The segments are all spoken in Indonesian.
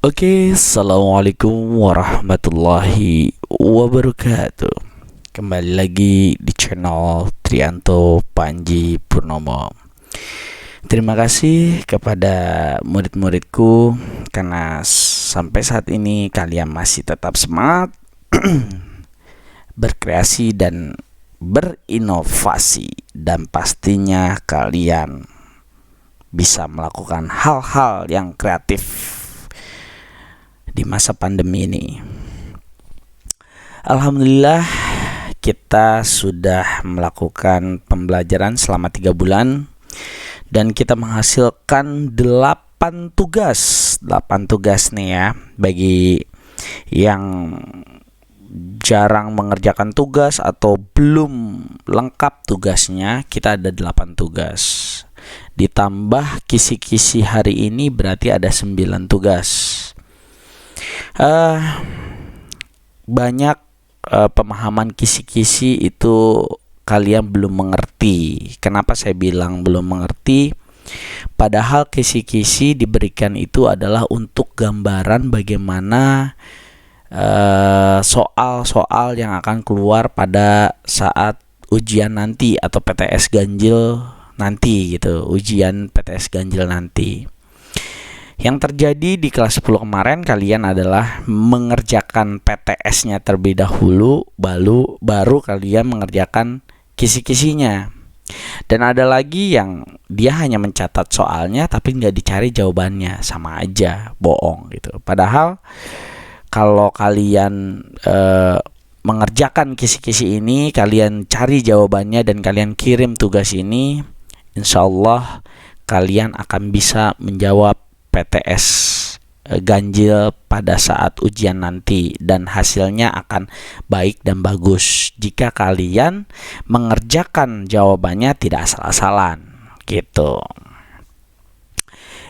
Oke, assalamualaikum warahmatullahi wabarakatuh. Kembali lagi di channel Trianto Panji Purnomo. Terima kasih kepada murid-muridku karena sampai saat ini kalian masih tetap semangat berkreasi dan berinovasi, dan pastinya kalian bisa melakukan hal-hal yang kreatif di masa pandemi ini. Alhamdulillah, kita sudah melakukan pembelajaran selama 3 bulan dan kita menghasilkan 8 tugas. 8 tugas nih ya. Bagi yang jarang mengerjakan tugas atau belum lengkap tugasnya, kita ada 8 tugas. Ditambah kisi-kisi hari ini berarti ada 9 tugas. Banyak pemahaman kisi-kisi itu kalian belum mengerti. Kenapa saya bilang belum mengerti? Padahal kisi-kisi diberikan itu adalah untuk gambaran bagaimana soal-soal yang akan keluar pada saat ujian nanti atau PTS ganjil nanti gitu. Ujian PTS ganjil nanti. Yang terjadi di kelas 10 kemarin, kalian adalah mengerjakan PTS-nya terlebih dahulu, baru kalian mengerjakan kisi-kisinya. Dan ada lagi yang dia hanya mencatat soalnya tapi nggak dicari jawabannya, sama aja bohong gitu. Padahal kalau kalian mengerjakan kisi-kisi ini, kalian cari jawabannya dan kalian kirim tugas ini, insya Allah kalian akan bisa menjawab PTS ganjil pada saat ujian nanti, dan hasilnya akan baik dan bagus jika kalian mengerjakan jawabannya tidak asal-asalan gitu.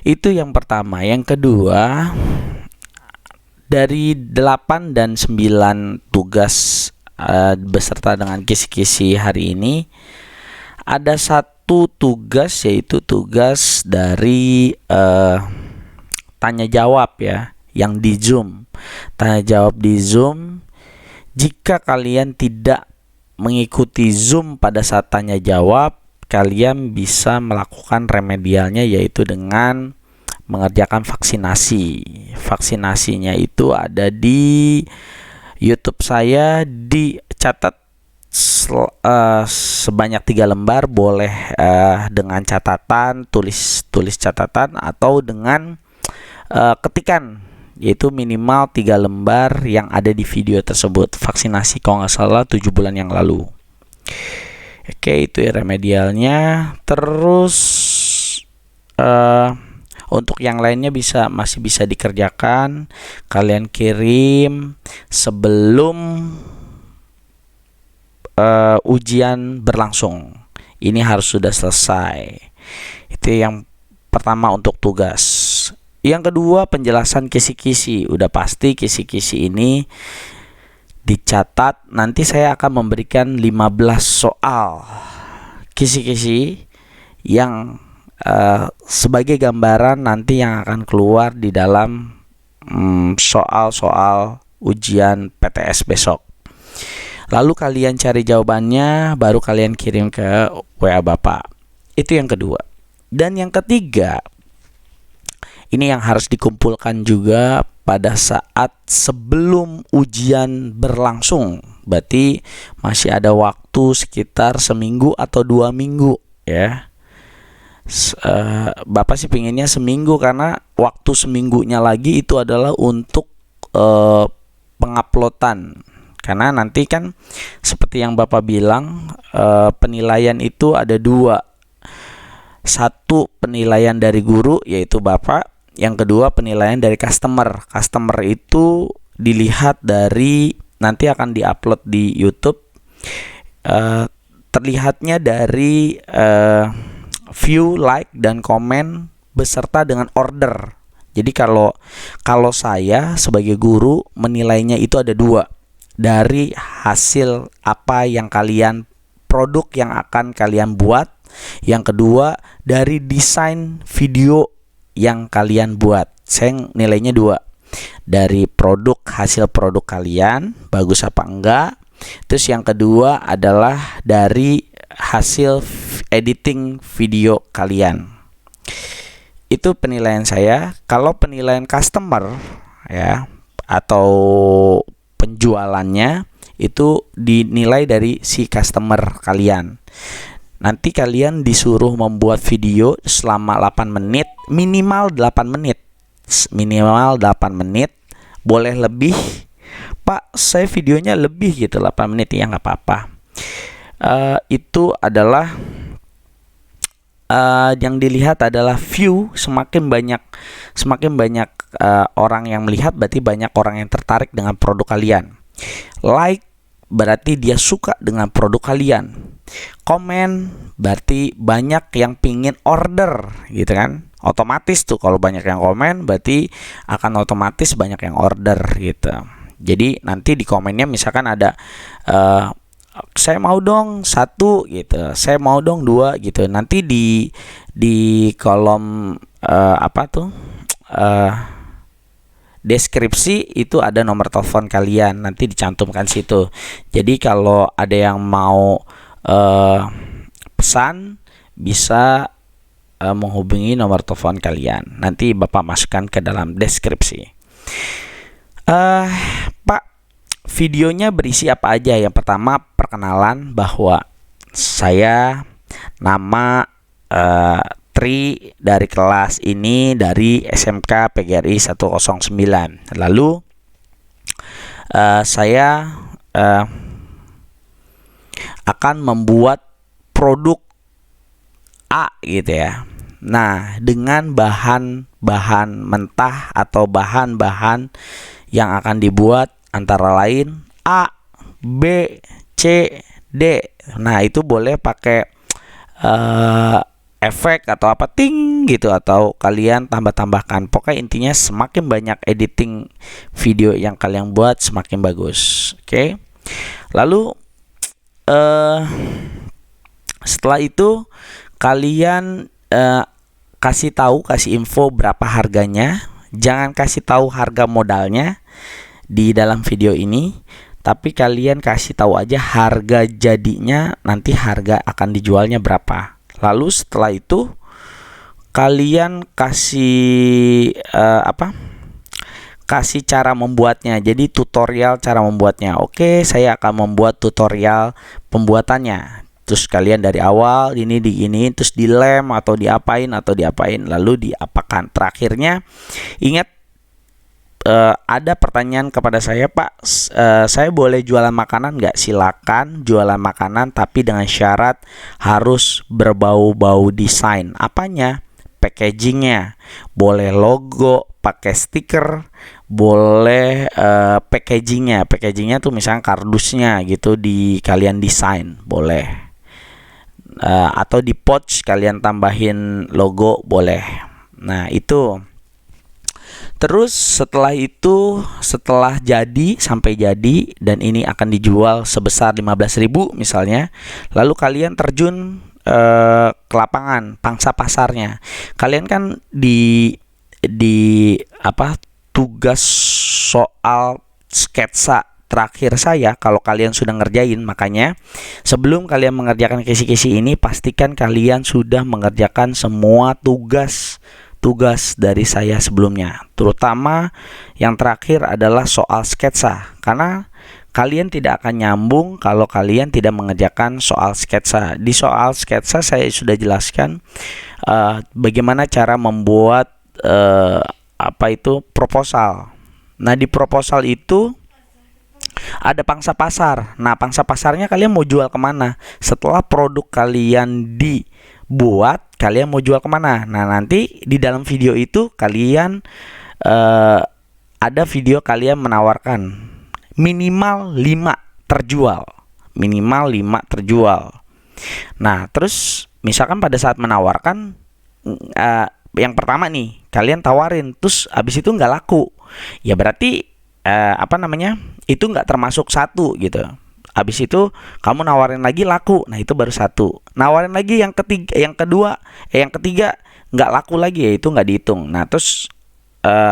Itu yang pertama. Yang kedua, dari 8 dan 9 tugas beserta dengan kisi-kisi hari ini, ada satu tugas, yaitu tugas dari tanya jawab ya, yang di Zoom. Tanya jawab di Zoom. Jika kalian tidak mengikuti Zoom pada saat tanya jawab, kalian bisa melakukan remedialnya, yaitu dengan mengerjakan vaksinasi. Vaksinasinya itu ada di YouTube saya, dicatat sebanyak 3 lembar, boleh dengan catatan, tulis catatan, atau dengan ketikan, yaitu minimal 3 lembar yang ada di video tersebut. Vaksinasi kalau nggak salah 7 bulan yang lalu. Oke, itu remedialnya. Terus untuk yang lainnya masih bisa dikerjakan. Kalian kirim sebelum ujian berlangsung. Ini harus sudah selesai. Itu yang pertama untuk tugas. Yang kedua, penjelasan kisi-kisi. Udah pasti kisi-kisi ini dicatat. Nanti saya akan memberikan 15 soal kisi-kisi yang sebagai gambaran nanti yang akan keluar di dalam soal-soal ujian PTS besok. Lalu kalian cari jawabannya, baru kalian kirim ke WA Bapak. Itu yang kedua. Dan yang ketiga, ini yang harus dikumpulkan juga pada saat sebelum ujian berlangsung. Berarti masih ada waktu sekitar seminggu atau 2 minggu ya. Bapak sih pinginnya seminggu, karena waktu seminggunya lagi itu adalah untuk penguploadan. Karena nanti kan seperti yang Bapak bilang, penilaian itu ada 2. Satu, penilaian dari guru, yaitu Bapak. Yang kedua, penilaian dari customer. Customer itu dilihat dari, nanti akan diupload di YouTube, terlihatnya dari view, like, dan komen beserta dengan order. Jadi kalau saya sebagai guru menilainya itu ada 2. Dari hasil apa yang produk yang akan kalian buat. Yang kedua, dari desain video yang kalian buat. Saya nilainya 2. dari hasil produk kalian, bagus apa enggak. Terus yang kedua adalah dari hasil editing video kalian. Itu penilaian saya. Kalau penilaian customer ya atau penjualannya itu dinilai dari si customer kalian. Nanti kalian disuruh membuat video selama 8 menit, minimal 8 menit. Minimal 8 menit, boleh lebih. Pak, saya videonya lebih gitu 8 menit, ya nggak apa-apa. Itu adalah yang dilihat adalah view. Semakin banyak orang yang melihat, berarti banyak orang yang tertarik dengan produk kalian. Like berarti dia suka dengan produk kalian. Komen berarti banyak yang pingin order gitu kan. Otomatis tuh kalau banyak yang komen berarti akan otomatis banyak yang order gitu. Jadi nanti di komennya misalkan ada saya mau dong 1 gitu, saya mau dong 2 gitu. Nanti di kolom deskripsi itu ada nomor telepon kalian, nanti dicantumkan situ. Jadi kalau ada yang mau pesan bisa menghubungi nomor telepon kalian. Nanti Bapak masukkan ke dalam deskripsi. Pak, videonya berisi apa aja? Yang pertama, perkenalan bahwa saya nama Tri dari kelas ini dari SMK PGRI 109. Lalu saya akan membuat produk A gitu ya. Nah, dengan bahan-bahan mentah atau bahan-bahan yang akan dibuat antara lain A, B, C, D. Nah, itu boleh pakai efek atau apa ting gitu, atau kalian tambah-tambahkan. Pokoknya intinya semakin banyak editing video yang kalian buat semakin bagus. Oke. Lalu setelah itu kalian kasih info berapa harganya. Jangan kasih tahu harga modalnya di dalam video ini, tapi kalian kasih tahu aja harga jadinya, nanti harga akan dijualnya berapa. Lalu setelah itu kalian kasih kasih cara membuatnya. Jadi tutorial cara membuatnya. Oke, saya akan membuat tutorial pembuatannya. Terus kalian dari awal ini digini, terus dilem atau diapain lalu diapakan. Terakhirnya ingat, ada pertanyaan kepada saya, Pak, saya boleh jualan makanan nggak? Silakan jualan makanan, tapi dengan syarat harus berbau-bau desain. Apanya? Packagingnya. Boleh logo, pakai stiker, boleh packagingnya tuh misalnya kardusnya gitu kalian desain, boleh. Atau di pouch kalian tambahin logo, boleh. Nah, itu. Terus setelah sampai jadi dan ini akan dijual sebesar 15.000 misalnya, lalu kalian terjun ke lapangan, pangsa pasarnya. Kalian kan di tugas soal sketsa terakhir saya, kalau kalian sudah ngerjain, makanya sebelum kalian mengerjakan kisi-kisi ini, pastikan kalian sudah mengerjakan semua tugas dari saya sebelumnya. Terutama yang terakhir adalah soal sketsa, karena kalian tidak akan nyambung kalau kalian tidak mengerjakan soal sketsa. Di soal sketsa saya sudah jelaskan bagaimana cara membuat proposal. Nah, di proposal itu ada pangsa pasar. Nah, pangsa pasarnya kalian mau jual kemana? Setelah produk kalian dibuat, kalian mau jual kemana? Nah, nanti di dalam video itu kalian ada video kalian menawarkan minimal 5 terjual. Nah, terus misalkan pada saat menawarkan yang pertama nih, kalian tawarin, terus abis itu nggak laku, ya berarti itu nggak termasuk 1 gitu. Abis itu kamu nawarin lagi laku, nah itu baru 1. Nawarin lagi yang ketiga nggak laku lagi, ya itu nggak dihitung. Nah, terus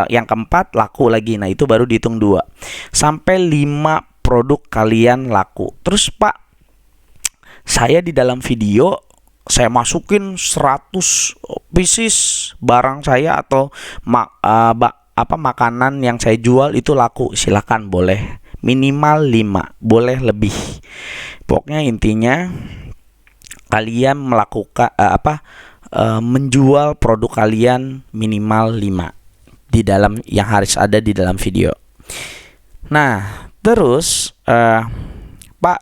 yang keempat laku lagi. Nah, itu baru dihitung 2. Sampai 5 produk kalian laku. Terus Pak, saya di dalam video saya masukin 100 pieces barang saya atau makanan yang saya jual itu laku. Silakan, boleh. Minimal 5, boleh lebih. Pokoknya intinya kalian melakukan menjual produk kalian minimal 5 di dalam yang harus ada di dalam video. Nah, terus Pak,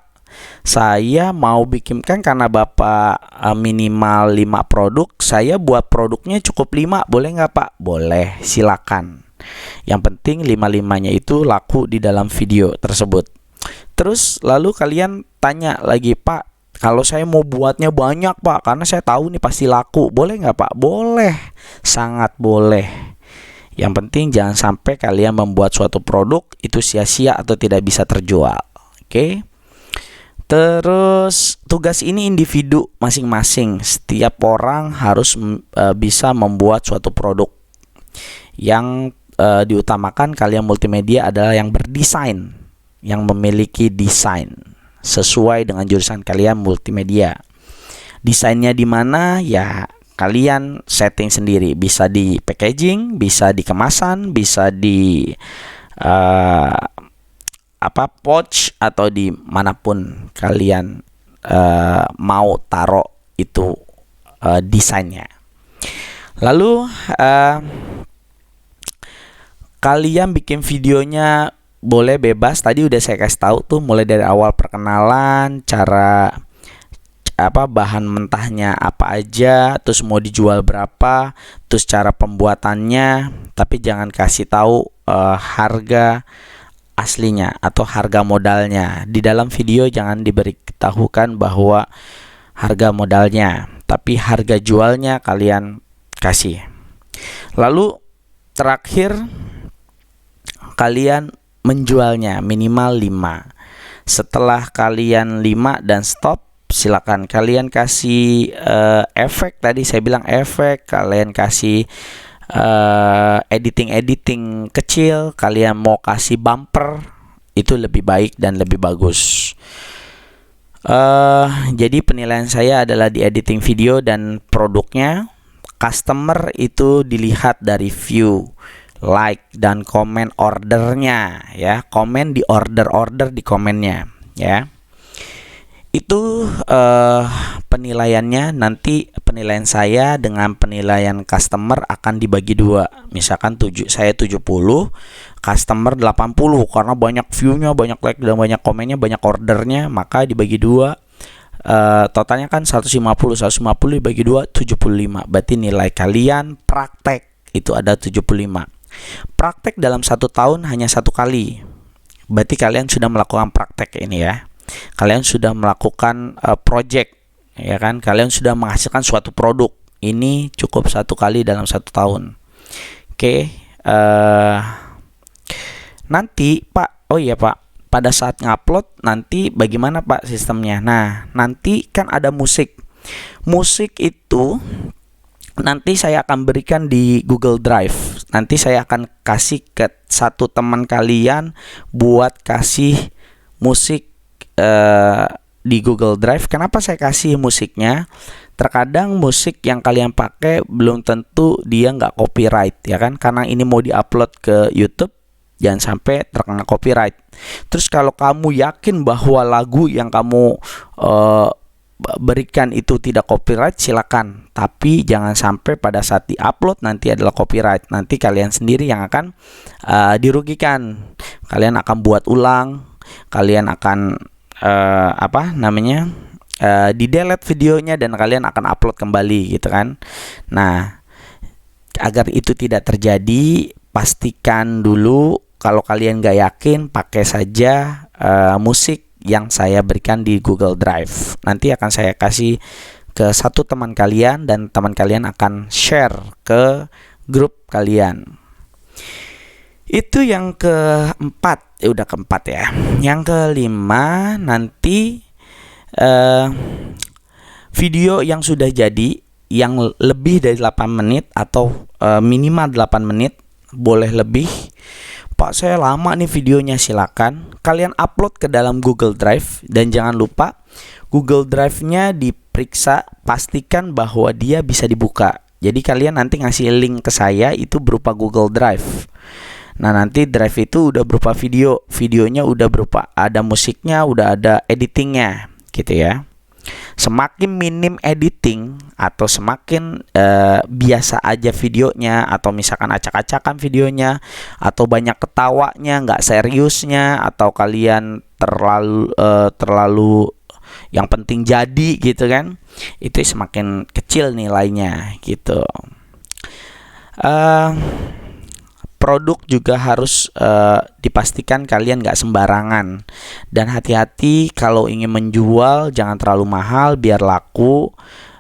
saya mau bikin, kan karena Bapak minimal 5 produk, saya buat produknya cukup 5, boleh nggak Pak? Boleh, silakan. Yang penting 5-5-nya itu laku di dalam video tersebut. Terus lalu kalian tanya lagi, Pak, kalau saya mau buatnya banyak Pak, karena saya tahu nih pasti laku, boleh nggak Pak? Boleh, sangat boleh. Yang penting jangan sampai kalian membuat suatu produk itu sia-sia atau tidak bisa terjual. Oke. Terus tugas ini individu masing-masing. Setiap orang harus bisa membuat suatu produk. Yang diutamakan kalian multimedia adalah yang berdesain, yang memiliki desain sesuai dengan jurusan kalian multimedia. Desainnya di mana? Ya, kalian setting sendiri, bisa di packaging, bisa di kemasan, bisa di pouch atau di manapun kalian mau taruh itu desainnya. Lalu kalian bikin videonya boleh bebas. Tadi udah saya kasih tahu tuh, mulai dari awal perkenalan, cara bahan mentahnya apa aja, terus mau dijual berapa, terus cara pembuatannya, tapi jangan kasih tahu harga aslinya atau harga modalnya. Di dalam video jangan diberitahukan bahwa harga modalnya, tapi harga jualnya kalian kasih. Lalu terakhir kalian menjualnya minimal 5. Setelah kalian 5 dan stop, silakan kalian kasih efek. Tadi saya bilang efek, kalian kasih editing kecil, kalian mau kasih bumper, itu lebih baik dan lebih bagus. Jadi penilaian saya adalah di editing video dan produknya. Customer itu dilihat dari view, like, dan komen ordernya, ya. Komen di order di komennya, ya. Itu penilaiannya. Nanti penilaian saya dengan penilaian customer akan dibagi 2. Misalkan saya 70, customer 80, karena banyak view-nya, banyak like dan banyak komennya, banyak ordernya, maka dibagi 2. Totalnya kan 150 dibagi 2, 75. Berarti nilai kalian praktek itu ada 75. Praktek dalam 1 tahun hanya 1 kali. Berarti kalian sudah melakukan praktek ini, ya. Kalian sudah melakukan project, ya kan? Kalian sudah menghasilkan suatu produk. Ini cukup 1 kali dalam 1 tahun. Oke. Nanti Pak, oh iya Pak, pada saat ngupload nanti bagaimana Pak sistemnya? Nah, nanti kan ada musik. Musik itu nanti saya akan berikan di Google Drive. Nanti saya akan kasih ke satu teman kalian buat kasih musik di Google Drive. Kenapa saya kasih musiknya? Terkadang musik yang kalian pakai belum tentu dia nggak copyright, ya kan? Karena ini mau diupload ke YouTube, jangan sampai terkena copyright. Terus kalau kamu yakin bahwa lagu yang kamu berikan itu tidak copyright, silakan. Tapi jangan sampai pada saat diupload nanti adalah copyright. Nanti kalian sendiri yang akan dirugikan. Kalian akan buat ulang, kalian akan di delete videonya dan kalian akan upload kembali, gitu kan. Nah, agar itu tidak terjadi, pastikan dulu. Kalau kalian gak yakin, pakai saja musik yang saya berikan di Google Drive. Nanti akan saya kasih ke satu teman kalian dan teman kalian akan share ke grup kalian. Itu yang keempat, udah keempat ya. Yang kelima, nanti video yang sudah jadi, yang lebih dari 8 menit atau minimal 8 menit, boleh lebih. Pak, saya lama nih videonya. Silakan kalian upload ke dalam Google Drive, dan jangan lupa Google Drive-nya diperiksa, pastikan bahwa dia bisa dibuka. Jadi kalian nanti ngasih link ke saya itu berupa Google Drive. Nah, nanti drive itu udah berupa videonya udah berupa ada musiknya, udah ada editingnya gitu ya. Semakin minim editing atau semakin biasa aja videonya, atau misalkan acak-acakan videonya, atau banyak ketawanya, nggak seriusnya, atau kalian terlalu yang penting jadi gitu kan, itu semakin kecil nilainya gitu. Produk juga harus dipastikan kalian nggak sembarangan, dan hati-hati kalau ingin menjual, jangan terlalu mahal biar laku.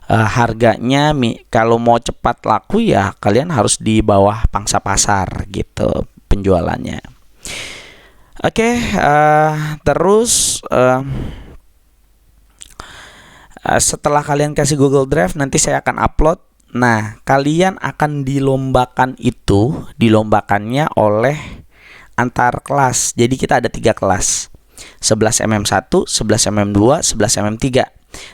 Harganya kalau mau cepat laku ya kalian harus di bawah pangsa pasar gitu penjualannya. Oke, terus setelah kalian kasih Google Drive, nanti saya akan upload. Nah, kalian akan dilombakannya oleh antar kelas. Jadi kita ada 3 kelas, 11mm1, 11mm2, 11mm3.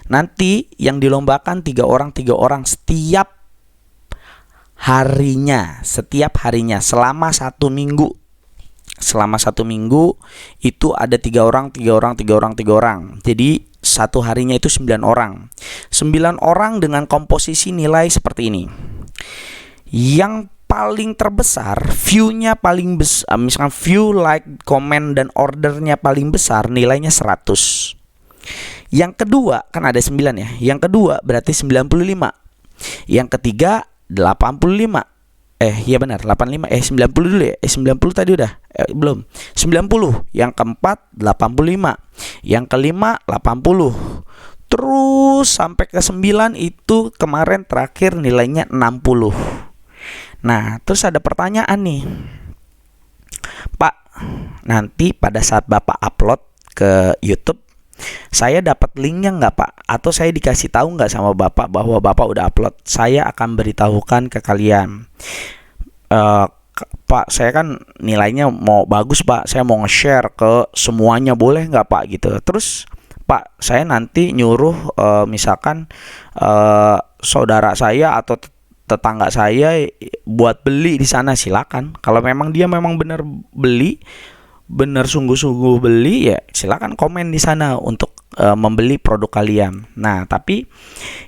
Nanti yang dilombakan 3 orang setiap harinya selama 1 minggu. Selama 1 minggu itu ada 3 orang. Jadi satu harinya itu 9 orang. 9 orang dengan komposisi nilai seperti ini. Yang paling terbesar, view-nya paling besar, misalkan view, like, komen, dan ordernya paling besar, nilainya 100. Yang kedua, kan ada 9 ya. Yang kedua berarti 95. Yang ketiga 85. Iya benar, 85. 90 dulu ya. 90 tadi udah. Belum. 90. Yang keempat 85. Yang kelima 80. Terus sampai ke 9 itu kemarin terakhir nilainya 60. Nah, terus ada pertanyaan nih. Pak, nanti pada saat Bapak upload ke YouTube, saya dapat linknya nggak, Pak? Atau saya dikasih tahu nggak sama Bapak bahwa Bapak udah upload? Saya akan beritahukan ke kalian. Pak, saya kan nilainya mau bagus, Pak. Saya mau nge-share ke semuanya, boleh nggak, Pak? Gitu. Terus, Pak, saya nanti nyuruh misalkan saudara saya atau tetangga saya buat beli di sana, silakan. Kalau memang dia memang benar beli, benar sungguh-sungguh beli, ya silakan komen di sana untuk membeli produk kalian. Nah, tapi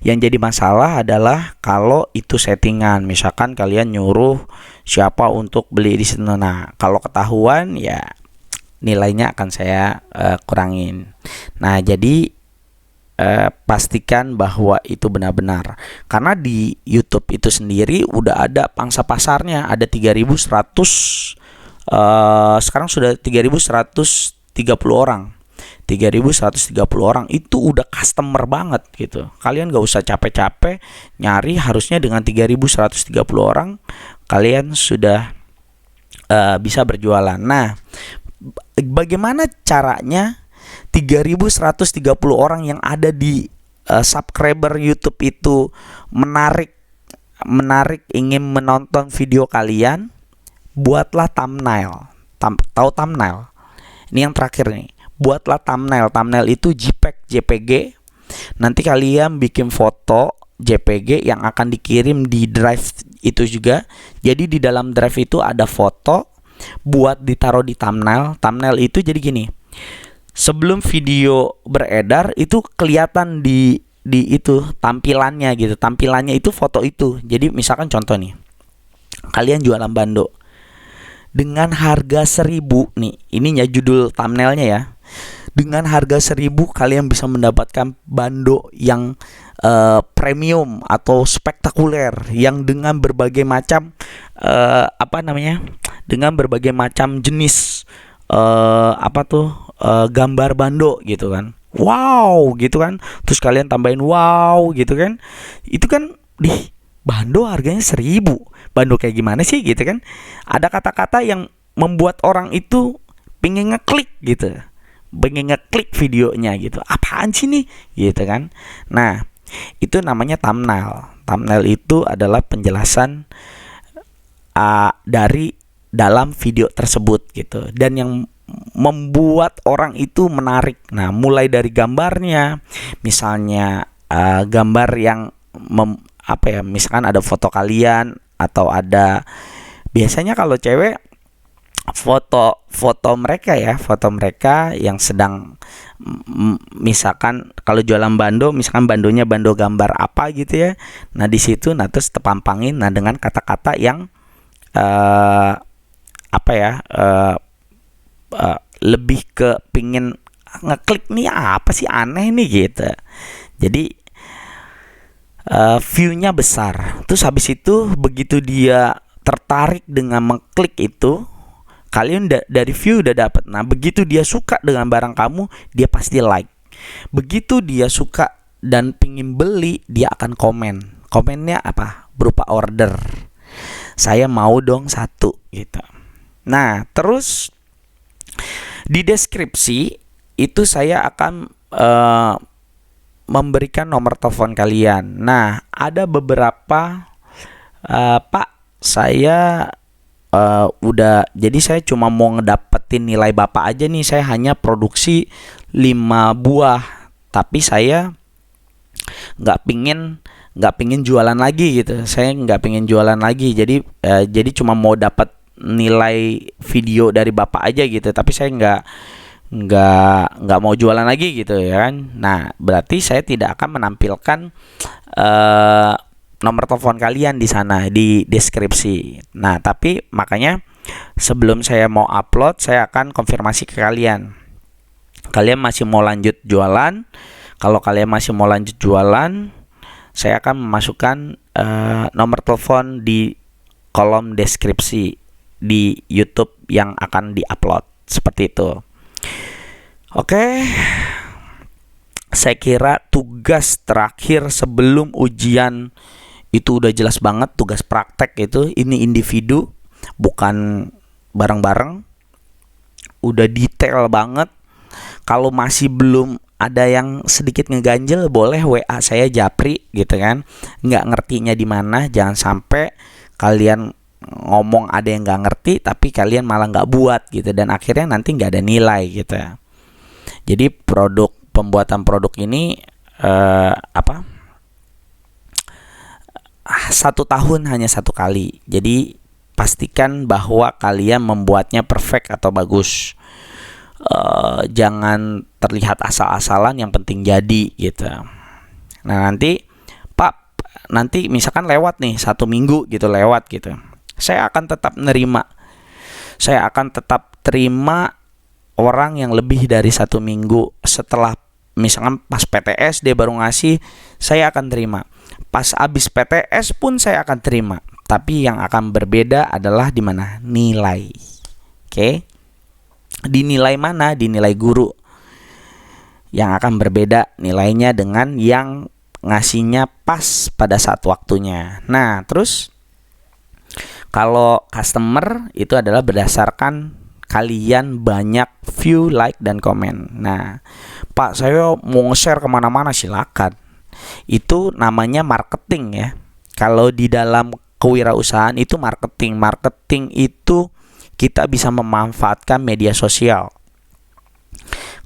yang jadi masalah adalah kalau itu settingan, misalkan kalian nyuruh siapa untuk beli di sana. Nah, kalau ketahuan ya nilainya akan saya kurangin. Nah, jadi pastikan bahwa itu benar-benar, karena di YouTube itu sendiri udah ada pangsa pasarnya, ada 3.100 sekarang sudah 3.130 orang. 3.130 orang itu udah customer banget gitu. Kalian gak usah capek-capek nyari, harusnya dengan 3.130 orang kalian sudah bisa berjualan. Nah, bagaimana caranya 3.130 orang yang ada di subscriber YouTube itu menarik ingin menonton video kalian? Buatlah thumbnail. Tahu thumbnail? Ini yang terakhir nih. Buatlah thumbnail. Thumbnail itu JPG. Nanti kalian bikin foto JPG yang akan dikirim di drive itu juga. Jadi di dalam drive itu ada foto buat ditaruh di thumbnail. Thumbnail itu jadi gini. Sebelum video beredar itu kelihatan di itu tampilannya gitu. Tampilannya itu foto itu. Jadi misalkan contoh nih. Kalian jualan bando dengan harga 1.000 nih. Ininya judul thumbnailnya ya. Dengan harga 1.000 kalian bisa mendapatkan bando yang premium atau spektakuler, yang dengan berbagai macam dengan berbagai macam jenis gambar bando gitu kan. Wow gitu kan. Terus kalian tambahin wow gitu kan. Itu kan bando harganya 1.000. Bando kayak gimana sih gitu kan. Ada kata-kata yang membuat orang itu pengen ngeklik gitu, pengen ngeklik videonya gitu. Apaan sih nih gitu kan. Nah, itu namanya thumbnail. Thumbnail itu adalah penjelasan dari dalam video tersebut gitu, dan yang membuat orang itu menarik. Nah, mulai dari gambarnya, misalnya gambar yang misalkan ada foto kalian, atau ada, biasanya kalau cewek, foto mereka yang sedang, misalkan kalau jualan bando, misalkan bandonya bando gambar apa gitu ya. Nah, di situ terus terpampangin dengan kata-kata yang eh, lebih ke pingin ngeklik, nih apa sih aneh nih gitu. Jadi view-nya besar. Terus habis itu begitu dia tertarik dengan mengklik itu, kalian dari view udah dapat. Nah, begitu dia suka dengan barang kamu, dia pasti like. Begitu dia suka dan pingin beli, dia akan komen. Komennya apa? Berupa order. Saya mau dong 1 gitu. Nah, terus di deskripsi itu saya akan memberikan nomor telepon kalian. Nah, ada beberapa, Pak, saya jadi saya cuma mau ngedapetin nilai Bapak aja nih. Saya hanya produksi 5 buah, tapi saya nggak pingin jualan lagi gitu. Saya nggak pingin jualan lagi. Jadi cuma mau dapat nilai video dari Bapak aja gitu. Tapi saya nggak mau jualan lagi gitu ya kan. Nah, berarti saya tidak akan menampilkan nomor telepon kalian di sana di deskripsi. Nah, tapi makanya sebelum saya mau upload, saya akan konfirmasi ke kalian. Kalian masih mau lanjut jualan? Kalau kalian masih mau lanjut jualan, saya akan memasukkan nomor telepon di kolom deskripsi di YouTube yang akan diupload. Seperti itu. Oke. Saya kira tugas terakhir sebelum ujian itu udah jelas banget. Tugas praktek itu, ini individu, bukan bareng-bareng. Udah detail banget. Kalau masih belum ada yang sedikit ngeganjel, boleh WA saya Japri gitu kan. Nggak ngertinya di mana, jangan sampai kalian ngomong ada yang nggak ngerti tapi kalian malah nggak buat gitu, dan akhirnya nanti nggak ada nilai gitu. Jadi pembuatan produk ini 1 tahun hanya 1 kali. Jadi pastikan bahwa kalian membuatnya perfect atau bagus. Jangan terlihat asal-asalan, yang penting jadi gitu. Nah, nanti Pak, nanti misalkan lewat nih 1 minggu gitu, lewat gitu, saya akan tetap terima orang yang lebih dari 1 minggu. Setelah misalkan pas PTS dia baru ngasih, saya akan terima. Pas abis PTS pun saya akan terima. Tapi yang akan berbeda adalah di mana? Nilai. Oke. Di nilai mana? Di nilai guru. Yang akan berbeda nilainya dengan yang ngasihnya pas pada saat waktunya. Nah, terus kalau customer itu adalah berdasarkan kalian banyak view, like, dan komen. Nah, Pak, saya mau nge-share kemana-mana, silakan. Itu namanya marketing ya. Kalau di dalam kewirausahaan itu marketing. Marketing itu kita bisa memanfaatkan media sosial.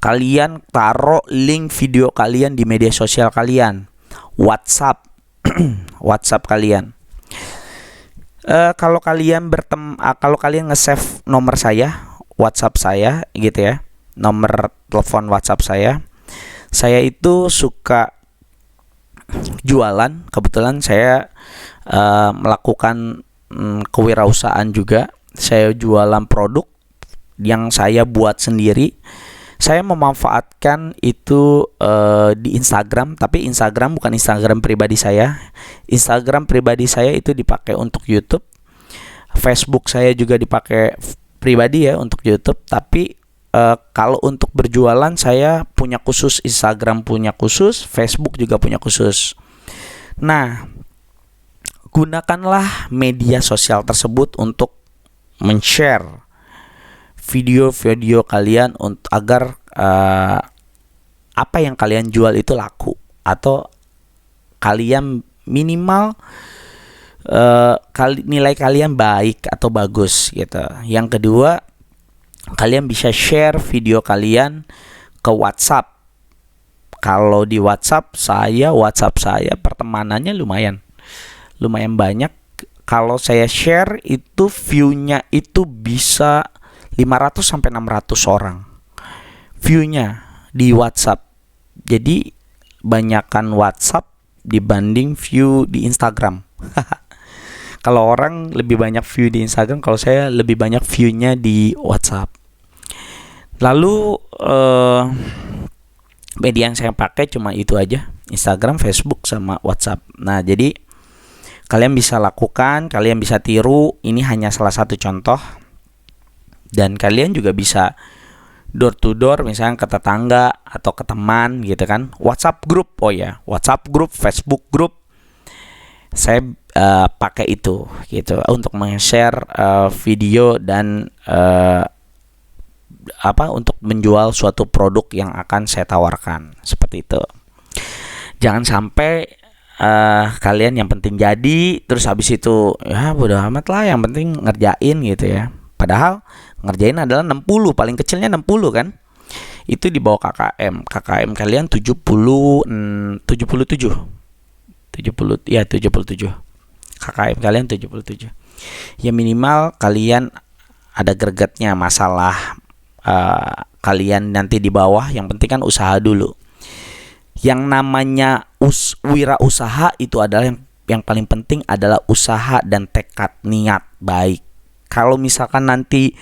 Kalian taruh link video kalian di media sosial kalian, WhatsApp, WhatsApp kalian. Kalau kalian nge-save nomor saya, WhatsApp saya gitu ya, nomor telepon WhatsApp saya itu suka jualan. Kebetulan saya melakukan kewirausahaan juga. Saya jualan produk yang saya buat sendiri. Saya memanfaatkan itu di Instagram, tapi Instagram bukan Instagram pribadi saya. Instagram pribadi saya itu dipakai untuk YouTube. Facebook saya juga dipakai pribadi ya untuk YouTube. Tapi kalau untuk berjualan saya punya khusus, Instagram punya khusus, Facebook juga punya khusus. Nah, gunakanlah media sosial tersebut untuk men-share video-video kalian agar apa yang kalian jual itu laku, atau kalian minimal nilai kalian baik atau bagus gitu. Yang kedua, kalian bisa share video kalian ke WhatsApp. Kalau di WhatsApp saya pertemanannya lumayan banyak. Kalau saya share itu view-nya itu bisa 500 sampai 600 orang view-nya di WhatsApp. Jadi banyakan WhatsApp dibanding view di Instagram. Kalau orang lebih banyak view di Instagram, kalau saya lebih banyak view-nya di WhatsApp. Lalu media yang saya pakai cuma itu aja, Instagram, Facebook, sama WhatsApp. Nah, jadi kalian bisa lakukan, kalian bisa tiru. Ini hanya salah satu contoh. Dan kalian juga bisa door to door, misalnya ke tetangga atau ke teman gitu kan. WhatsApp group, WhatsApp group, Facebook group. Saya pakai itu gitu untuk share video dan untuk menjual suatu produk yang akan saya tawarkan, seperti itu. Jangan sampai kalian yang penting jadi, terus habis itu ya bodo amat lah, yang penting ngerjain gitu ya. Padahal ngerjain adalah 60, paling kecilnya 60 kan. Itu di bawah KKM. KKM kalian 77. KKM kalian 77. Ya minimal kalian ada gregetnya, masalah kalian nanti di bawah, yang penting kan usaha dulu. Yang namanya wirausaha itu adalah yang paling penting adalah usaha dan tekad, niat baik. Kalau misalkan nanti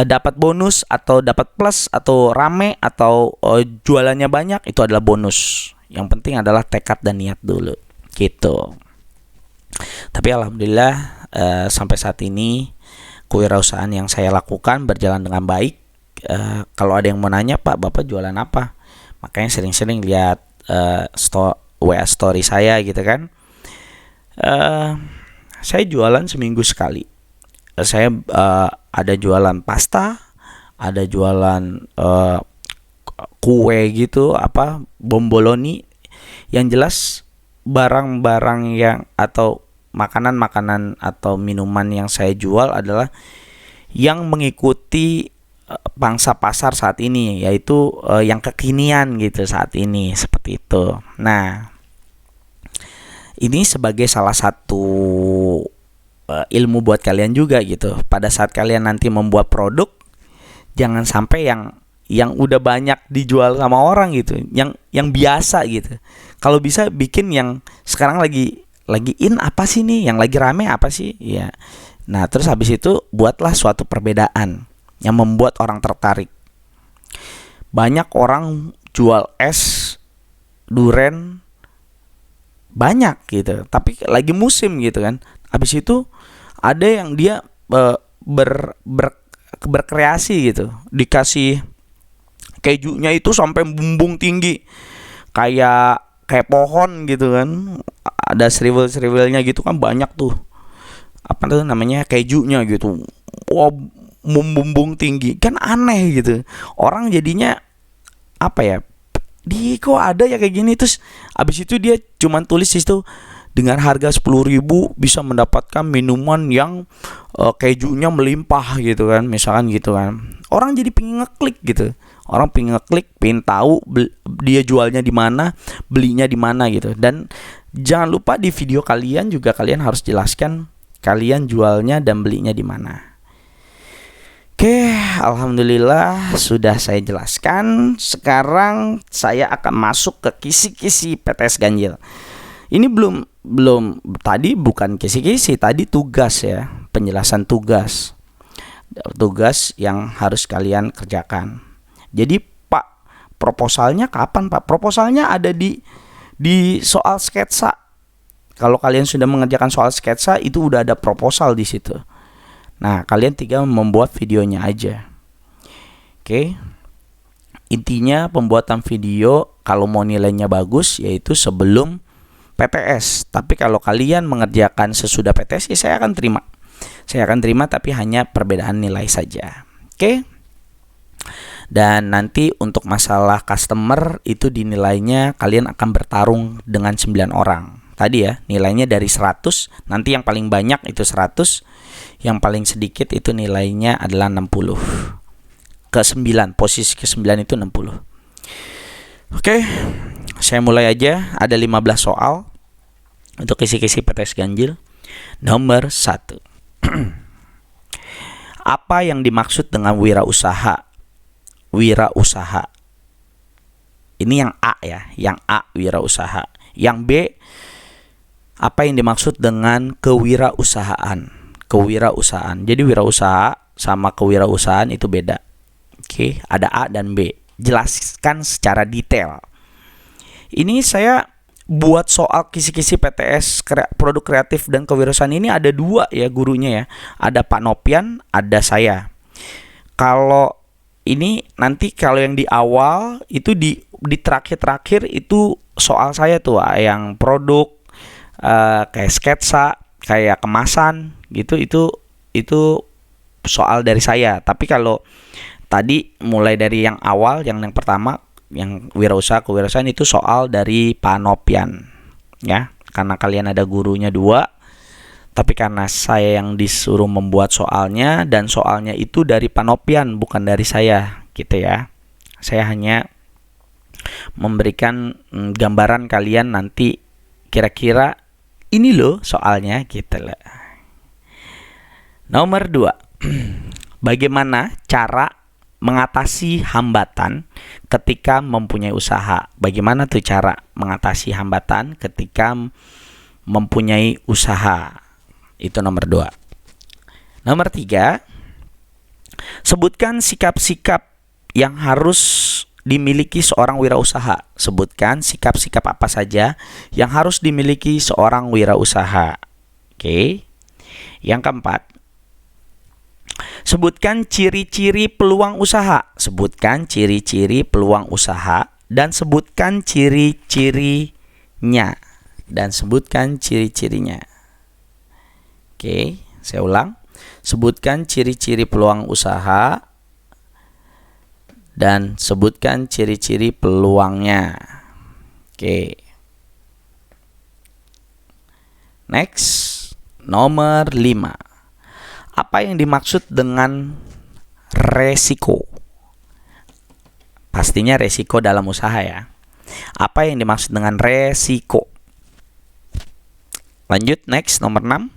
dapat bonus atau dapat plus atau rame atau jualannya banyak, itu adalah bonus. Yang penting adalah tekad dan niat dulu gitu. Tapi alhamdulillah sampai saat ini kewirausahaan yang saya lakukan berjalan dengan baik. Kalau ada yang mau nanya, Pak, Bapak jualan apa? Makanya sering-sering lihat WA story saya gitu kan. Saya jualan seminggu sekali. Saya ada jualan pasta, ada jualan kue gitu, bomboloni. Yang jelas barang-barang yang atau makanan-makanan atau minuman yang saya jual adalah yang mengikuti pangsa pasar saat ini, yaitu yang kekinian gitu saat ini, seperti itu. Nah, ini sebagai salah satu ilmu buat kalian juga gitu. Pada saat kalian nanti membuat produk, jangan sampai yang udah banyak dijual sama orang gitu, yang biasa gitu. Kalau bisa bikin yang sekarang lagi in apa sih nih, yang lagi rame apa sih ya. Nah, terus habis itu buatlah suatu perbedaan yang membuat orang tertarik. Banyak orang jual es duren banyak gitu, tapi lagi musim gitu kan. Habis itu ada yang dia berkreasi gitu, dikasih kejunya itu sampai bumbung tinggi, kayak pohon gitu kan. Ada seriwil-seriwilnya gitu kan, banyak tuh. Apa tuh namanya, kejunya gitu. Wah, bumbung tinggi kan, aneh gitu. Orang jadinya kok ada ya kayak gini. Terus abis itu dia cuman tulis itu, dengan harga 10.000 bisa mendapatkan minuman yang kejunya melimpah gitu kan, misalkan gitu kan. Orang jadi pengen ngeklik gitu. Orang pengen ngeklik, pengen tahu dia jualnya di mana, belinya di mana gitu. Dan jangan lupa di video kalian juga kalian harus jelaskan kalian jualnya dan belinya di mana. Oke, alhamdulillah sudah saya jelaskan. Sekarang saya akan masuk ke kisi-kisi PTS Ganjil. Ini belum tadi bukan kisi-kisi, tadi tugas ya, penjelasan tugas yang harus kalian kerjakan. Jadi Pak, proposalnya kapan Pak? Proposalnya ada di soal sketsa. Kalau kalian sudah mengerjakan soal sketsa, itu udah ada proposal di situ. Nah, kalian tinggal membuat videonya aja. Oke. Intinya pembuatan video kalau mau nilainya bagus yaitu sebelum PTS. Tapi kalau kalian mengerjakan sesudah PTS, ya saya akan terima. Saya akan terima, tapi hanya perbedaan nilai saja. Oke. Dan nanti untuk masalah customer itu dinilainya kalian akan bertarung dengan 9 orang. tadi ya, nilainya dari 100, nanti yang paling banyak itu 100, yang paling sedikit itu nilainya adalah 60. Ke 9, posisi ke 9 itu 60. Oke, saya mulai aja. Ada 15 soal untuk kisi-kisi PTS ganjil. Nomor 1. Apa yang dimaksud dengan wirausaha? Wirausaha. Ini yang A ya, yang A wirausaha. Yang B, apa yang dimaksud dengan kewirausahaan? Kewirausahaan. Jadi wirausaha sama kewirausahaan itu beda. Oke, ada A dan B. Jelaskan secara detail. Ini saya buat soal kisi-kisi PTS produk kreatif dan kewirausahaan ini ada 2 ya gurunya ya. Ada Pak Nopian, ada saya. Kalau ini nanti kalau yang di awal itu di terakhir-terakhir itu soal saya tuh yang produk kayak sketsa, kayak kemasan gitu, itu soal dari saya. Tapi kalau tadi mulai dari yang awal, yang pertama, yang wirausaha kewirausahaan itu soal dari Pak Nopian ya, karena kalian ada gurunya 2, tapi karena saya yang disuruh membuat soalnya, dan soalnya itu dari Pak Nopian bukan dari saya gitu ya. Saya hanya memberikan gambaran kalian nanti kira-kira ini loh soalnya gitu loh. Nomor 2. Bagaimana cara mengatasi hambatan ketika mempunyai usaha? Bagaimana tuh cara mengatasi hambatan ketika mempunyai usaha? Itu nomor 2. Nomor 3. Sebutkan sikap-sikap yang harus dimiliki seorang wirausaha. Sebutkan sikap-sikap apa saja yang harus dimiliki seorang wirausaha. Oke. Yang keempat, sebutkan ciri-ciri peluang usaha. Sebutkan ciri-ciri peluang usaha dan sebutkan ciri-cirinya. Dan sebutkan ciri-cirinya. Oke, saya ulang. Sebutkan ciri-ciri peluang usaha dan sebutkan ciri-ciri peluangnya. Oke. Next, nomor 5. Apa yang dimaksud dengan resiko? Pastinya resiko dalam usaha ya. Apa yang dimaksud dengan resiko? Lanjut, next, nomor 6.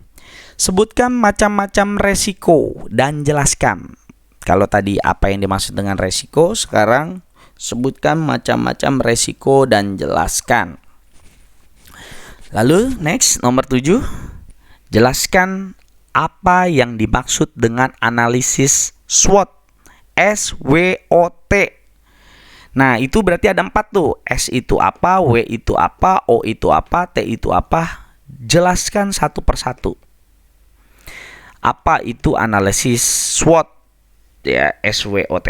Sebutkan macam-macam resiko dan jelaskan. Kalau tadi apa yang dimaksud dengan resiko, sekarang sebutkan macam-macam resiko dan jelaskan. Lalu next, nomor 7. Jelaskan apa yang dimaksud dengan analisis SWOT. SWOT. Nah, itu berarti ada 4 tuh. S itu apa, W itu apa, O itu apa, T itu apa. Jelaskan satu persatu. Apa itu analisis SWOT? Ya, SWOT.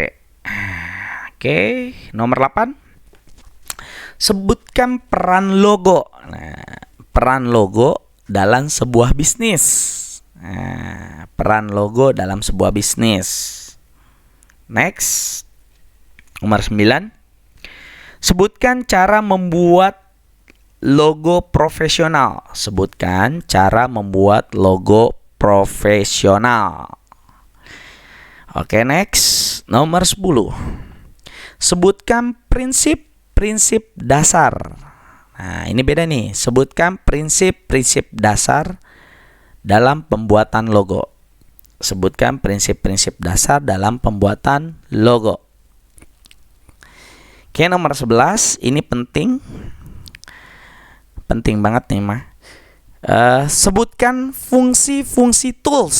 Oke, nomor 8. Sebutkan peran logo. Nah, peran logo dalam sebuah bisnis. Nah, peran logo dalam sebuah bisnis. Next, nomor 9. Sebutkan cara membuat logo profesional. Sebutkan cara membuat logo profesional. Oke, next, nomor 10. Sebutkan prinsip-prinsip dasar. Nah, ini beda nih. Sebutkan prinsip-prinsip dasar dalam pembuatan logo. Sebutkan prinsip-prinsip dasar dalam pembuatan logo. Oke, nomor 11. Ini penting. Penting banget nih, mah. Sebutkan fungsi-fungsi tools.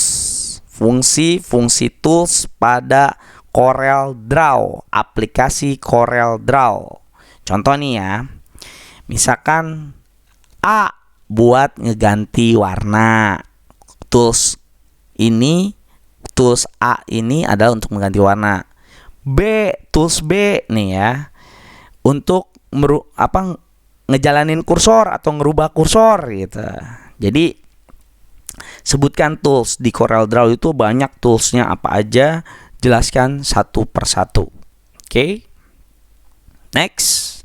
Fungsi-fungsi tools pada Corel Draw, aplikasi Corel Draw. Contoh nih ya, misalkan A buat ngeganti warna. Tools A ini adalah untuk mengganti warna. Tools B nih ya, untuk ngejalanin kursor atau ngerubah kursor gitu. Jadi sebutkan tools. Di Corel Draw itu banyak toolsnya apa aja, jelaskan satu persatu. Oke. Next.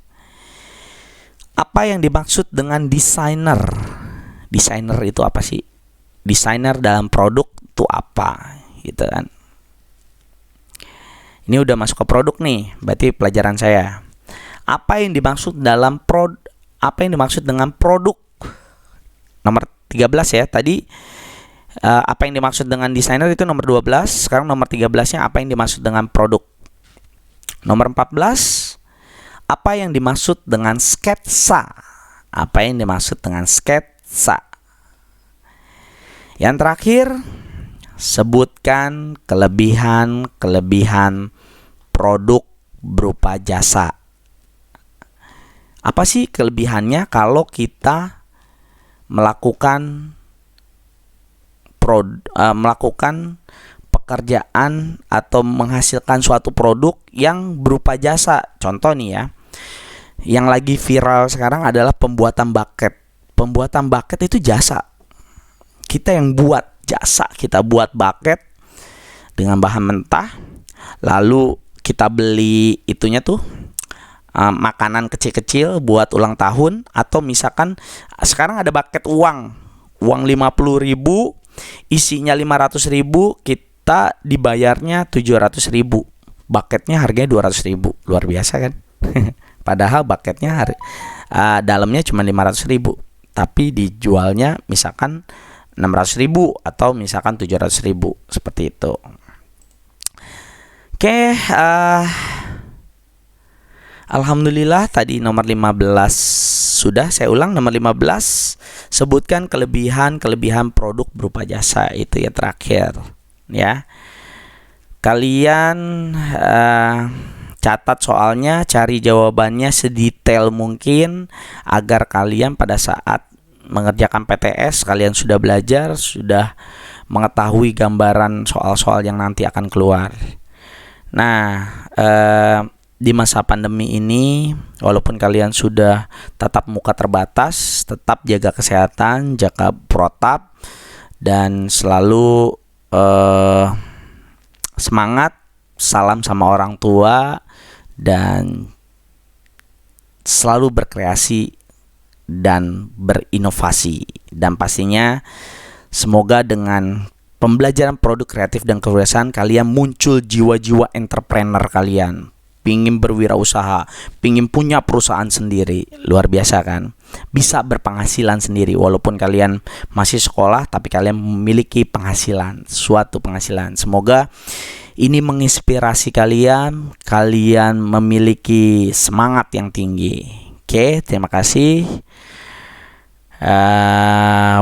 Apa yang dimaksud dengan desainer? Desainer itu apa sih? Desainer dalam produk itu apa, gitu kan. Ini udah masuk ke produk nih, berarti pelajaran saya. Apa yang dimaksud dengan produk? Nomor 13 ya. Tadi apa yang dimaksud dengan desainer itu nomor 12. Sekarang nomor 13-nya apa yang dimaksud dengan produk. Nomor 14, apa yang dimaksud dengan sketsa? Apa yang dimaksud dengan sketsa? Yang terakhir, sebutkan kelebihan produk berupa jasa. Apa sih kelebihannya kalau kita melakukan pekerjaan atau menghasilkan suatu produk yang berupa jasa? Contoh nih ya, yang lagi viral sekarang adalah pembuatan bucket. Pembuatan bucket itu jasa. Kita yang buat jasa, kita buat bucket dengan bahan mentah, lalu kita beli itunya tuh makanan kecil-kecil buat ulang tahun, atau misalkan sekarang ada bucket uang 50.000, isinya 500.000, kita dibayarnya 700.000. Bucketnya harganya 200.000, luar biasa kan? Padahal bucketnya dalamnya cuma 500.000, tapi dijualnya misalkan 600.000 atau misalkan 700.000, seperti itu. Oke, alhamdulillah tadi nomor 15 sudah saya ulang. Nomor 15, sebutkan kelebihan produk berupa jasa. Itu ya terakhir ya. Kalian catat soalnya, cari jawabannya sedetail mungkin agar kalian pada saat mengerjakan PTS kalian sudah belajar, sudah mengetahui gambaran soal-soal yang nanti akan keluar. Nah, di masa pandemi ini, walaupun kalian sudah tatap muka terbatas, tetap jaga kesehatan, jaga protap, dan selalu semangat, salam sama orang tua, dan selalu berkreasi dan berinovasi. Dan pastinya semoga dengan pembelajaran produk kreatif dan kewirausahaan kalian muncul jiwa-jiwa entrepreneur kalian, pingin berwirausaha, pingin punya perusahaan sendiri. Luar biasa kan? Bisa berpenghasilan sendiri. Walaupun kalian masih sekolah, tapi kalian memiliki penghasilan, suatu penghasilan. Semoga ini menginspirasi kalian memiliki semangat yang tinggi. Oke, terima kasih.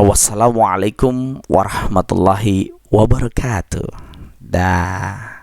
Wassalamualaikum warahmatullahi wabarakatuh. Dah.